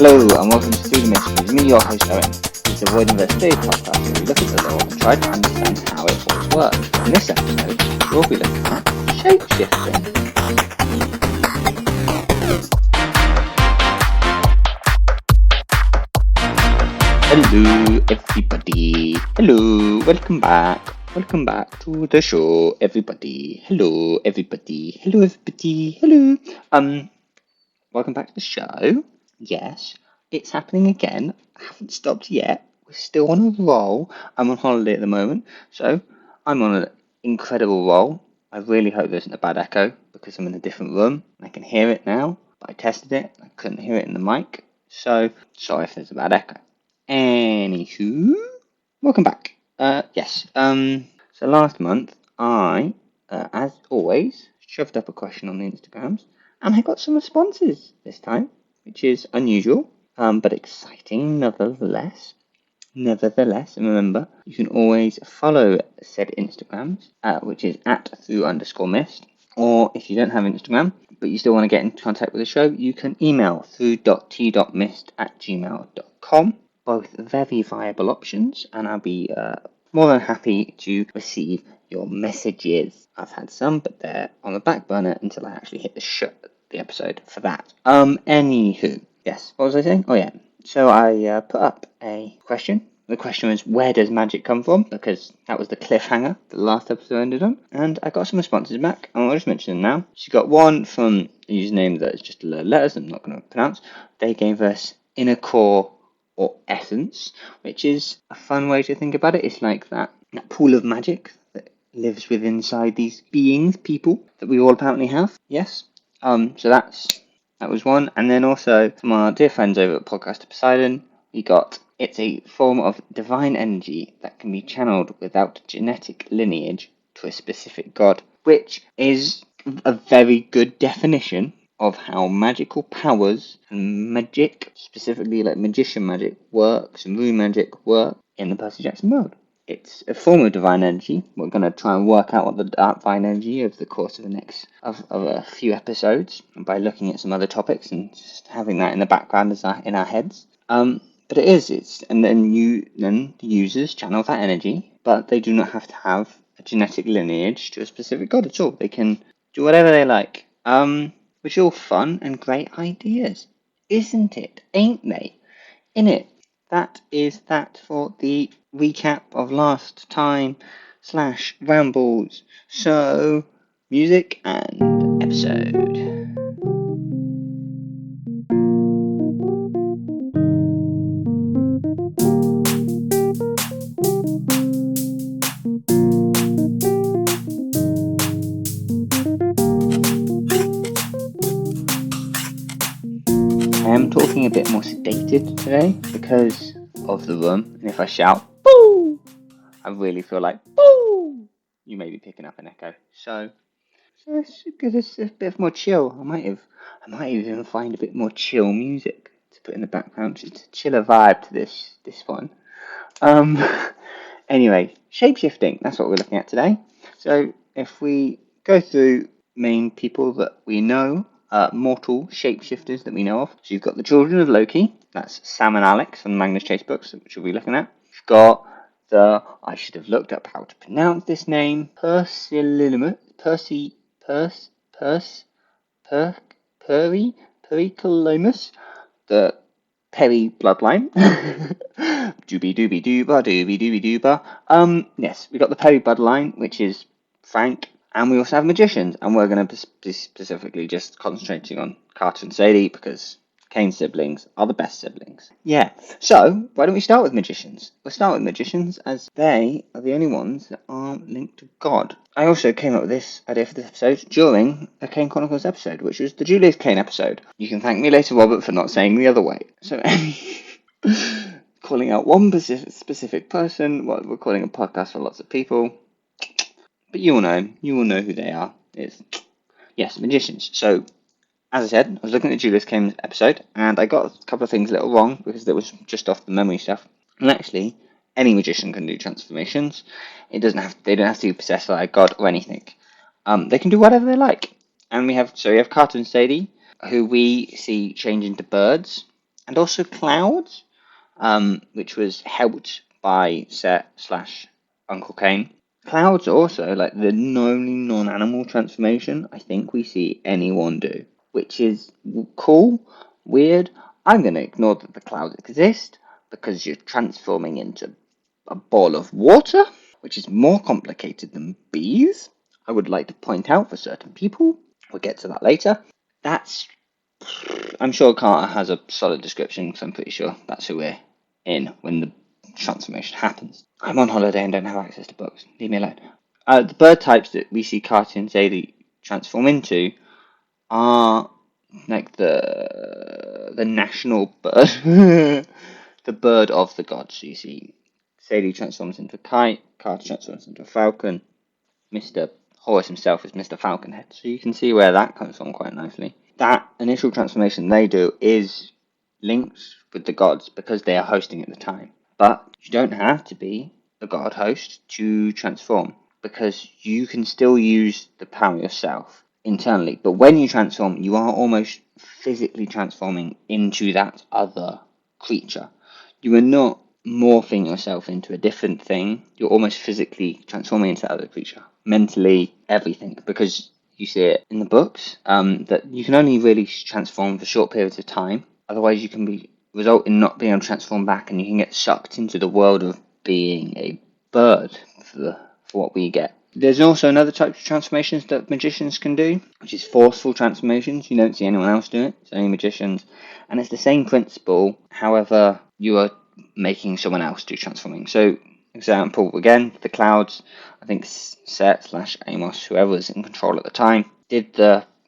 Hello and welcome to Through the Mystery with me, your host Owen. It's a Riordanverse theory podcast where we look at the law and try to understand how it all works. In this episode, we'll be looking at shapeshifting. Hello everybody. Hello, welcome back. Welcome back to the show, everybody. Hello everybody. Hello everybody. Hello. Welcome back to the show. Yes, it's happening again. I haven't stopped yet. We're still on a roll. I'm on holiday at the moment, so I'm on an incredible roll. I really hope there isn't a bad echo because I'm in a different room. I can hear it now, but I tested it. I couldn't hear it in the mic, so sorry if there's a bad echo. Anywho, welcome back. Yes. So last month I, as always, shoved up a question on the Instagrams, and I got some responses this time, which is unusual, but exciting nevertheless. Nevertheless, and remember, you can always follow said Instagrams, which is @through_mist. Or if you don't have Instagram, but you still want to get in contact with the show, you can email through.t.mist@gmail.com. Both very viable options, and I'll be more than happy to receive your messages. I've had some, but they're on the back burner until I actually hit the episode for that. Anywho, yes, what was I saying? Oh yeah, so I put up a question. The question was, where does magic come from? Because that was the cliffhanger that the last episode ended on. And I got some responses back, and I'll just mention them now. She got one from a username that is just a load of letters I'm not going to pronounce. They gave us inner core or essence, which is a fun way to think about it. It's like that pool of magic that lives within inside these beings, people that we all apparently have. Yes. So that was one. And then also from our dear friends over at Podcast Poseidon, we got, it's a form of divine energy that can be channeled without genetic lineage to a specific god, which is a very good definition of how magical powers and magic, specifically like magician magic, works and rune magic work in the Percy Jackson world. It's a form of divine energy. We're going to try and work out what the divine energy over the course of a few episodes by looking at some other topics and just having that in the background in our heads. But and then the users channel that energy, but they do not have to have a genetic lineage to a specific god at all. They can do whatever they like. Which are all fun and great ideas, isn't it? Ain't they? Innit? That is that for the recap of last time / rambles. So, music and episode. I am talking a bit more sedated today because of the room, and if I shout, boo, I really feel like, boo, you may be picking up an echo. So it's good. It's a bit more chill. I might even find a bit more chill music to put in the background. It's a chiller vibe to this one. Anyway, shapeshifting. That's what we're looking at today. So if we go through main people that we know, mortal shapeshifters that we know of. So you've got the Children of Loki. That's Sam and Alex from the Magnus Chase books, which we'll be looking at. You've got I should have looked up how to pronounce this name, Pericolomus, the Perry bloodline. Doobie-dooba. Yes, we got the Perry bloodline, which is Frank, and we also have magicians, and we're going to be specifically just concentrating on Carter and Sadie because Kane's siblings are the best siblings. Yeah, so why don't we start with magicians? We'll start with magicians as they are the only ones that aren't linked to God. I also came up with this idea for this episode during a Kane Chronicles episode, which was the Julius Kane episode. You can thank me later, Robert, for not saying the other way. So, calling out one specific person, we're recording a podcast for lots of people, but you all know who they are. Yes, magicians. So, as I said, I was looking at the Julius Kane episode, and I got a couple of things a little wrong because it was just off the memory stuff. And actually, any magician can do transformations. They don't have to be possessed by a god or anything. They can do whatever they like. And we have Carter and Sadie, who we see change into birds. and also clouds, which was helped by Set/Uncle Cain. Clouds also like the only non-animal transformation I think we see anyone do, which is cool, weird. I'm going to ignore that the clouds exist because you're transforming into a ball of water, which is more complicated than bees. I would like to point out for certain people. We'll get to that later. I'm sure Carter has a solid description because I'm pretty sure that's who we're in when the transformation happens. I'm on holiday and don't have access to books. Leave me alone. The bird types that we see Carter and Zadie transform into are like the national bird, the bird of the gods. So you see Sadie transforms into a kite, Carter transforms into a falcon, Mr. Horace himself is Mr. Falconhead. So you can see where that comes from quite nicely. That initial transformation they do is linked with the gods because they are hosting at the time. But you don't have to be a god host to transform because you can still use the power yourself internally. But when you transform, you are almost physically transforming into that other creature. You are not morphing yourself into a different thing. You're almost physically transforming into that other creature. Mentally, everything. Because you see it in the books, that you can only really transform for short periods of time. Otherwise, you can result in not being able to transform back, and you can get sucked into the world of being a bird for what we get. There's also another type of transformations that magicians can do, which is forceful transformations. You don't see anyone else do it. It's only magicians, and it's the same principle. However, you are making someone else do transforming. So, example again, the clouds. I think Set/Amos, whoever was in control at the time,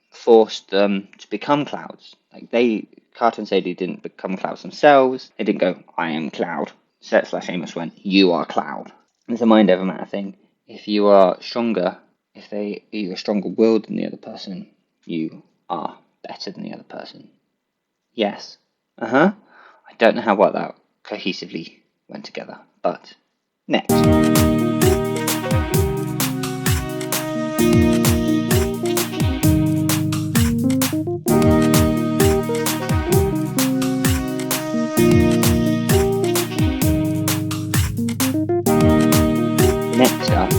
forced them to become clouds. Like Carter and Sadie didn't become clouds themselves. They didn't go, I am cloud. Set/Amos went, you are cloud. It's a mind over matter thing. If you are stronger, you're stronger willed than the other person, you are better than the other person. Yes. I don't know how well that cohesively went together, but next. Next up,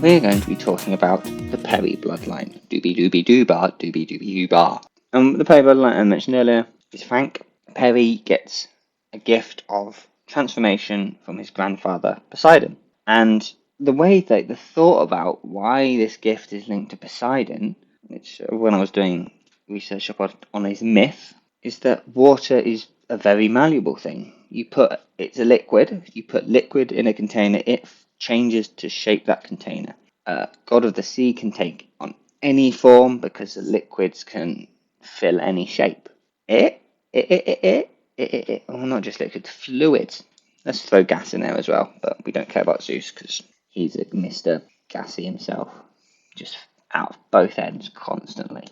we're going to be talking about the Perry bloodline. Doobie-doobie-doo-bar, doobie-doobie-doo-bar. The Perry bloodline I mentioned earlier is Frank. Perry gets a gift of transformation from his grandfather, Poseidon. And the way that the thought about why this gift is linked to Poseidon, which when I was doing research on his myth, is that water is a very malleable thing. It's a liquid. You put liquid in a container, it changes to shape that container. God of the Sea can take on any form because the liquids can fill any shape. Not just liquids, fluids. Let's throw gas in there as well, but we don't care about Zeus because he's a Mr. Gassy himself. Just out of both ends constantly.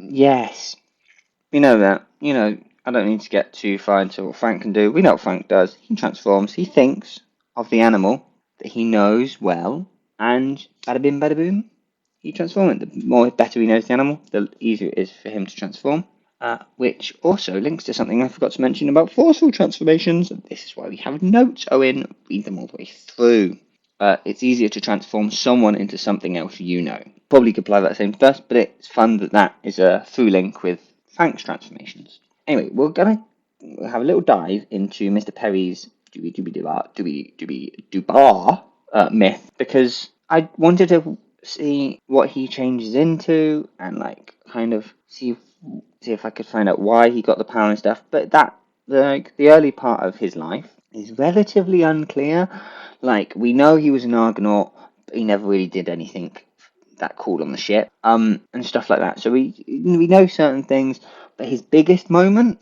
Yes. We know that. I don't need to get too far into what Frank can do. We know what Frank does. He transforms. He thinks of the animal that he knows well, and bada bim, bada boom, he transforms it. The better he knows the animal, the easier it is for him to transform. Which also links to something I forgot to mention about forceful transformations. This is why we have notes, Owen. Read them all the way through. It's easier to transform someone into something else you know. Probably could apply that same to us, but it's fun that is a through link with Frank's transformations. Anyway, we're going to have a little dive into Mr. Perry's doobie-doobie-doo-bar myth, because I wanted to see what he changes into and kind of see if I could find out why he got the power and stuff. But the early part of his life is relatively unclear. We know he was an Argonaut, but he never really did anything that cool on the ship, and stuff like that. So we know certain things, but his biggest moment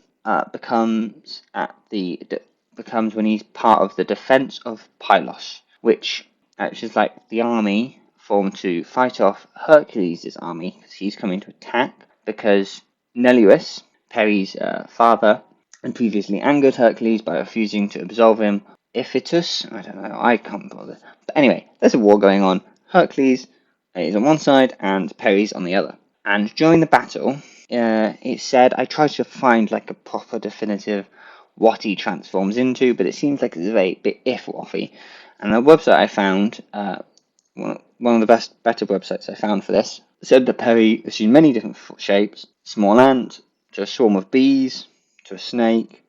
becomes when he's part of the defense of Pylos, which is the army formed to fight off Hercules' army because he's coming to attack because Neleus, Perry's father, and previously angered Hercules by refusing to absolve him. Iphitus, I don't know, I can't bother. But anyway, there's a war going on. Hercules is on one side and Perry's on the other. And during the battle, it said, I tried to find like a proper definitive what he transforms into, but it seems like it's a very bit if-waffy. And the website I found, one of the better websites I found for this, said that Perry assumed many different shapes, small ant, to a swarm of bees, to a snake,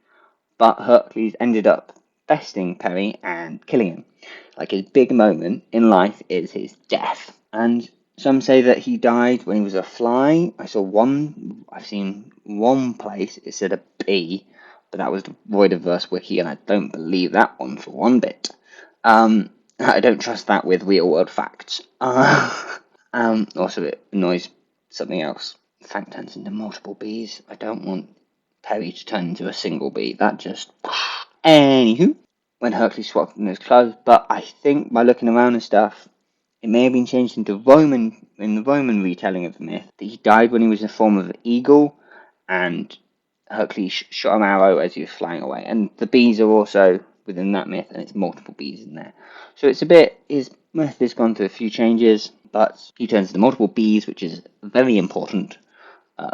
but Hercules ended up besting Perry and killing him. Like, his big moment in life is his death. And some say that he died when he was a fly. I've seen one place it said a bee, but that was the Riordanverse wiki, and I don't believe that one for one bit. I don't trust that with real world facts. Also, it annoys something else. Frank turns into multiple bees. I don't want Perry to turn into a single bee. That just. Anywho, when Hercules swapped in his clothes, but I think by looking around and stuff, it may have been changed into in the Roman retelling of the myth, that he died when he was in the form of an eagle, and Hercules shot an arrow as he was flying away. And the bees are also within that myth, and it's multiple bees in there. So it's a bit, his myth has gone through a few changes, but he turns into multiple bees, which is very important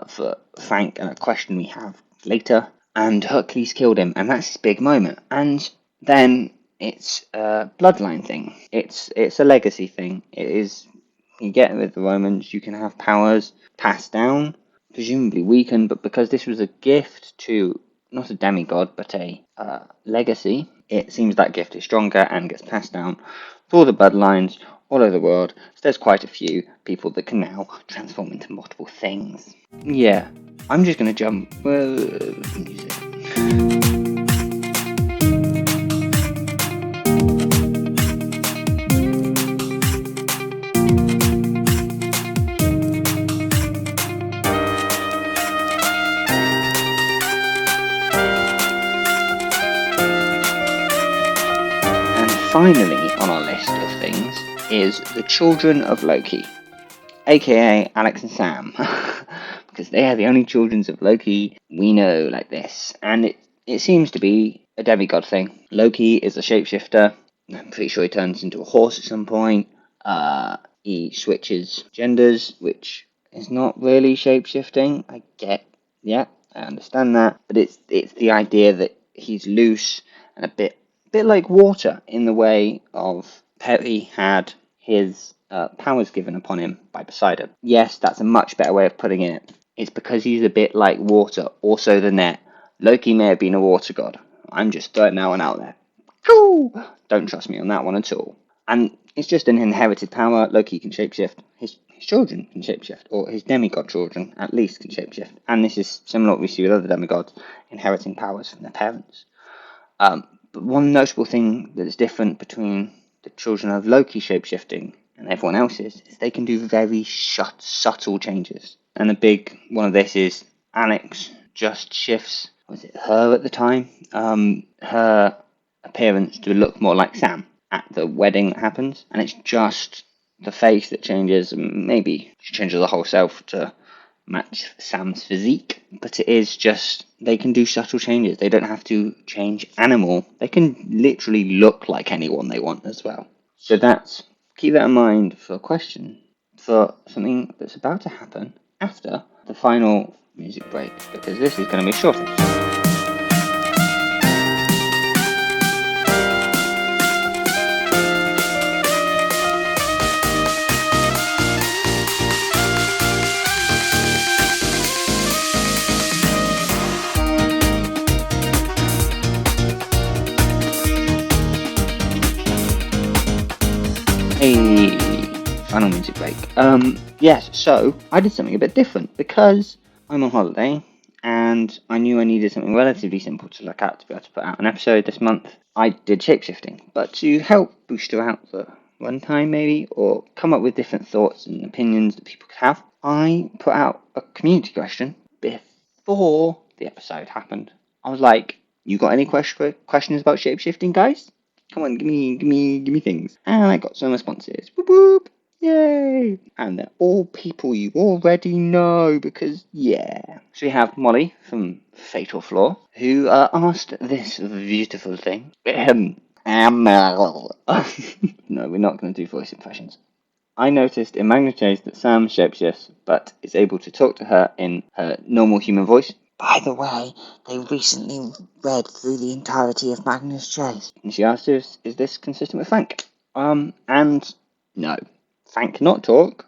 for Frank, and a question we have later. And Hercules killed him, and that's his big moment. And then it's a bloodline thing. It's a legacy thing. It is, you get with the Romans, you can have powers passed down, presumably weakened, but because this was a gift to not a demigod but a legacy, it seems that gift is stronger and gets passed down through all the bloodlines all over the world. So there's quite a few people that can now transform into multiple things. Yeah, I'm just gonna jump. Music. And finally on our list of things is the children of Loki, aka Alex and Sam, because they are the only children of Loki we know like this, and it seems to be a demigod thing. Loki is a shapeshifter. I'm pretty sure he turns into a horse at some point. He switches genders, which is not really shapeshifting. I understand that, but it's the idea that he's loose and a bit like water, in the way of Perry had his powers given upon him by Poseidon. Yes, that's a much better way of putting it. It's because he's a bit like water. Also, the net. Loki may have been a water god. I'm just throwing that one out there. Don't trust me on that one at all. And it's just an inherited power. Loki can shapeshift. His children can shapeshift, or his demigod children at least can shapeshift. And this is similar to what we see with other demigods, inheriting powers from their parents. But one notable thing that is different between the children of Loki shapeshifting and everyone else's is they can do very subtle changes. And a big one of this is Alex just shifts, was it her at the time? Her appearance to look more like Sam at the wedding that happens. And it's just the face that changes, and maybe she changes the whole self to match Sam's physique, but it is just, they can do subtle changes. They don't have to change animal. They can literally look like anyone they want as well. So keep that in mind for a question, for something that's about to happen after the final music break, because this is going to be a short episode. Hey, final music break. Yes, so I did something a bit different because I'm on holiday and I knew I needed something relatively simple to look at to be able to put out an episode this month. I did shapeshifting, but to help boost out the runtime maybe, or come up with different thoughts and opinions that people could have, I put out a community question before the episode happened. I was like, you got any questions about shapeshifting, guys? Come on, give me things. And I got some responses. Whoop whoop! Yay! And they're all people you already know, because yeah. So we have Molly from Fatal Flaw, who asked this beautiful thing. No, we're not going to do voice impressions. I noticed in Magna Chase that Sam shapeshifts, but is able to talk to her in her normal human voice. By the way, they recently read through the entirety of Magnus Chase. And she asked us, is this consistent with Frank? And no. Frank cannot talk.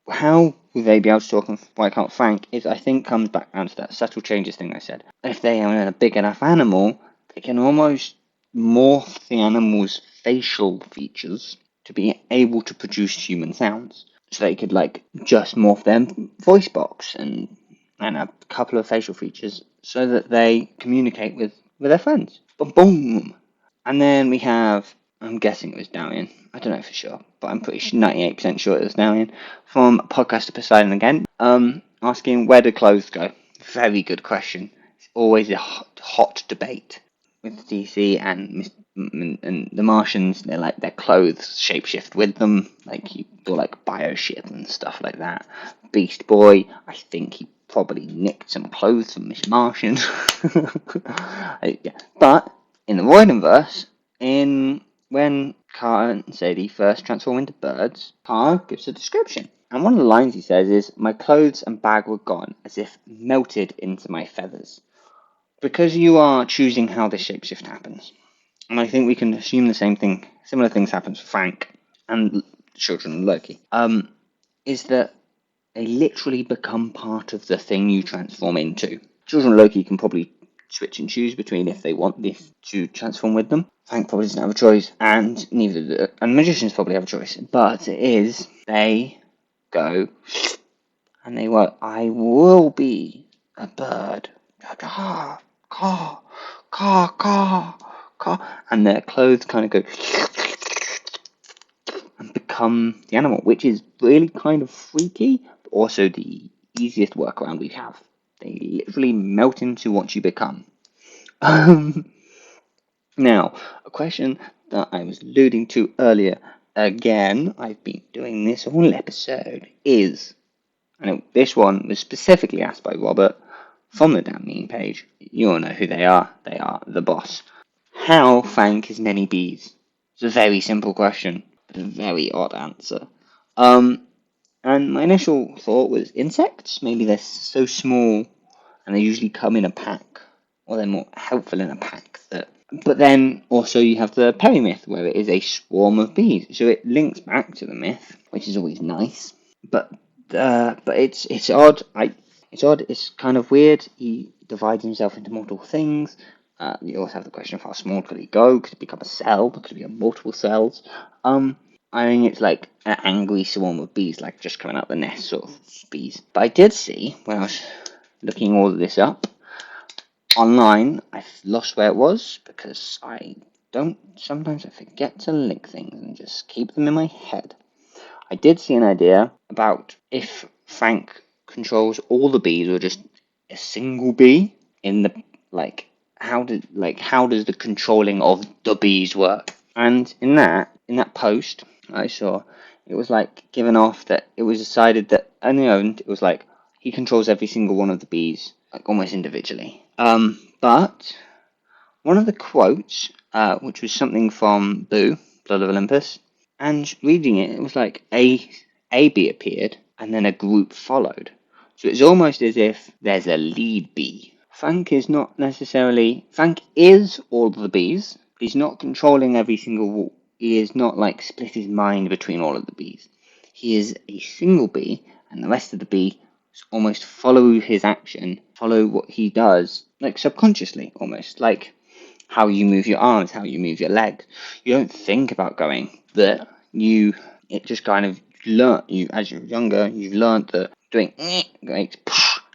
How will they be able to talk and why can't Frank is, I think, comes back down to that subtle changes thing I said. If they are a big enough animal, they can almost morph the animal's facial features to be able to produce human sounds. So they could, just morph their voice box and a couple of facial features so that they communicate with their friends. Boom! And then we have, I'm guessing it was Darian. I don't know for sure, but I'm pretty 98% sure it was Darian from Podcaster Poseidon again. Asking where do clothes go? Very good question. It's always a hot debate with DC and the Martians. Their clothes shapeshift with them, you do Bioship and stuff like that. Beast Boy, I think he probably nicked some clothes from Miss Martian. Yeah. But in the Riordanverse, when Kara and Sadie first transform into birds, Kara gives a description. And one of the lines he says is, "My clothes and bag were gone, as if melted into my feathers." Because you are choosing how this shapeshift happens. And I think we can assume the same thing, similar things happens for Frank and children of Loki. Is that they literally become part of the thing you transform into. Children of Loki can probably switch and choose between if they want this to transform with them. Frank probably doesn't have a choice, and and magicians probably have a choice. But it is they go and they were, I will be a bird. Caw, caw, caw, caw, caw. And their clothes kind of go and become the animal, which is really kind of freaky, but also the easiest workaround we have. They literally melt into what you become. Now, a question that I was alluding to earlier, again, I've been doing this all episode, is, and this one was specifically asked by Robert from the Damn Mean page. You all know who they are. They are the boss. How Frank is many bees? It's a very simple question, but a very odd answer. And my initial thought was insects. Maybe they're so small and they usually come in a pack, or they're more helpful in a pack. But then also you have the perimyth, where it is a swarm of bees. So it links back to the myth, which is always nice. But it's odd. It's odd. It's kind of weird. He divides himself into multiple things. You also have the question of how small could he go? Could it become a cell? Could it be multiple cells? I think it's like an angry swarm of bees, just coming out the nest sort of bees. But I did see, when I was looking all of this up, online, I've lost where it was, because sometimes I forget to link things and just keep them in my head. I did see an idea about if Frank controls all the bees or just a single bee in the, how does the controlling of the bees work? And in that post I saw, it was given off that it was decided that on the own, it was he controls every single one of the bees, almost individually. But one of the quotes, which was something from Boo, Blood of Olympus, and reading it, it was a bee appeared, and then a group followed. So it's almost as if there's a lead bee. Frank is all of the bees. He's not controlling every single. He is not split his mind between all of the bees. He is a single bee, and the rest of the bees almost follow his action, follow what he does, subconsciously, almost how you move your arms, how you move your legs. You don't think about going there. It just kind of as you're younger, you've learned that doing makes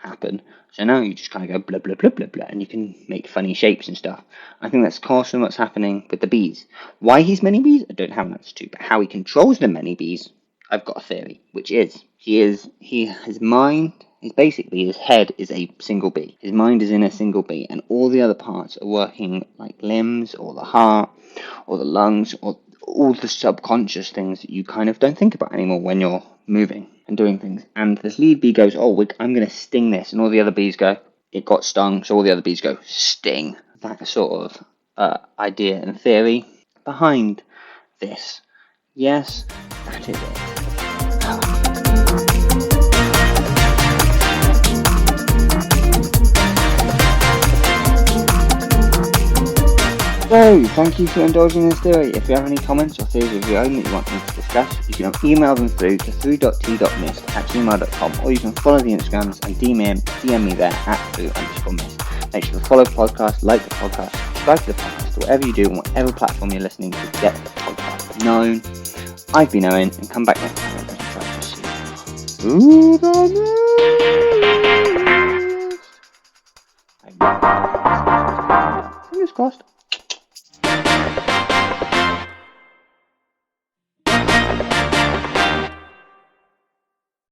happen. So now you just kind of go blah blah blah blah blah, and you can make funny shapes and stuff. I think that's causing what's happening with the bees. Why he's many bees, I don't have an answer to, but how he controls the many bees, I've got a theory, which is his mind is basically, his head is a single bee. His mind is in a single bee, and all the other parts are working like limbs or the heart or the lungs or all the subconscious things that you kind of don't think about anymore when you're moving and doing things. And this lead bee goes, oh, I'm going to sting this, and all the other bees go, it got stung, so all the other bees go, sting. That sort of idea and theory behind this. Yes, that is it. So, thank you for indulging this theory. If you have any comments or theories of your own that you want me to discuss, you can email them through to 3.t.mist@gmail.com, or you can follow the Instagrams and DM me there at 3_mist. Make sure to follow the podcast, like the podcast, subscribe to the podcast, whatever you do on whatever platform you're listening to get the podcast known. I've been Owen, and come back next time and try to see through the mist. Fingers crossed.